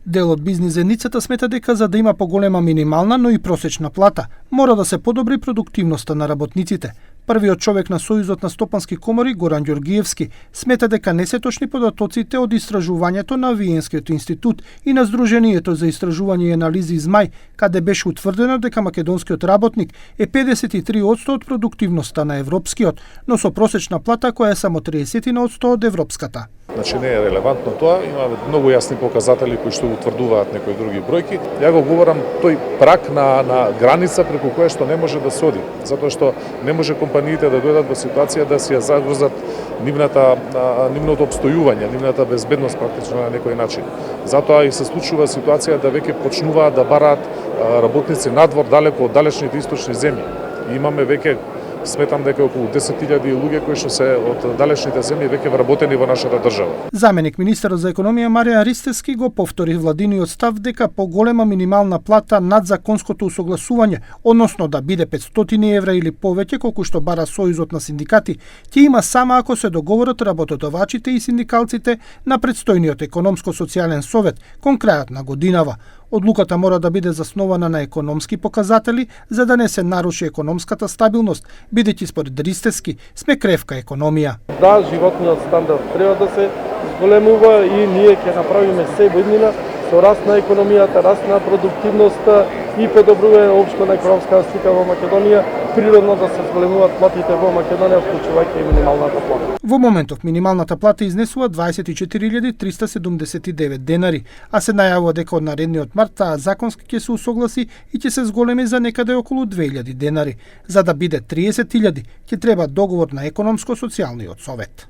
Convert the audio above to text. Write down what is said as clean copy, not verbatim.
Дел од бизнис заедницата смета дека за да има поголема минимална, но и просечна плата, мора да се подобри продуктивноста на работниците. Првиот човек на Сојузот на стопански комори, Горан Ѓоргиевски, смета дека не се точни податоците од истражувањето на Виенскиот институт и на Сдруженијето за истражување и анализи из мај, каде беше утврдено дека македонскиот работник е 53% од продуктивноста на европскиот, но со просечна плата која е само 30% од европската. Значи не е релевантно тоа, има многу јасни показатели кои што утврдуваат некои други бројки. Ја го говорам тој прак на граница преку која што не може да се оди, затоа што не може компаниите да дојдат во ситуација да си ја загрозат нивното обстојување, нивната безбедност практично на некој начин. Затоа и се случува ситуација да веќе почнуваат да бараат работници надвор, далеко од далечните источни земји. И имаме веќе, сметам дека околу 10.000 луѓе кои што се од далечните земји веќе вработени во нашата држава. Заменик министерот за економија Марија Ристевски го повтори владиниот став дека поголема минимална плата над законското усогласување, односно да биде 500 евра или повеќе колку што бара Сојузот на синдикати, ќе има само ако се договорат работодавачите и синдикалците на предстојниот економско-социјален совет кон крајот на годинава. Одлуката мора да биде заснована на економски показатели за да не се наруши економската стабилност, бидејќи според Ристевски сме кревка економија. Да, животниот стандард треба да се зголемува и ние ќе направиме се во иднина со раст на економијата, раст на продуктивноста и подобрување општо на економска слика во Македонија, природно да се зголемуваат платите во Македонија, вклучувајќи и минималната плата. Во моментов минималната плата изнесува 24.379 денари, а се најавува дека од наредниот март таа законски ќе се усогласи и ќе се зголеми за некаде околу 2.000 денари. За да биде 30.000, ќе треба договор на економско-социјалниот совет.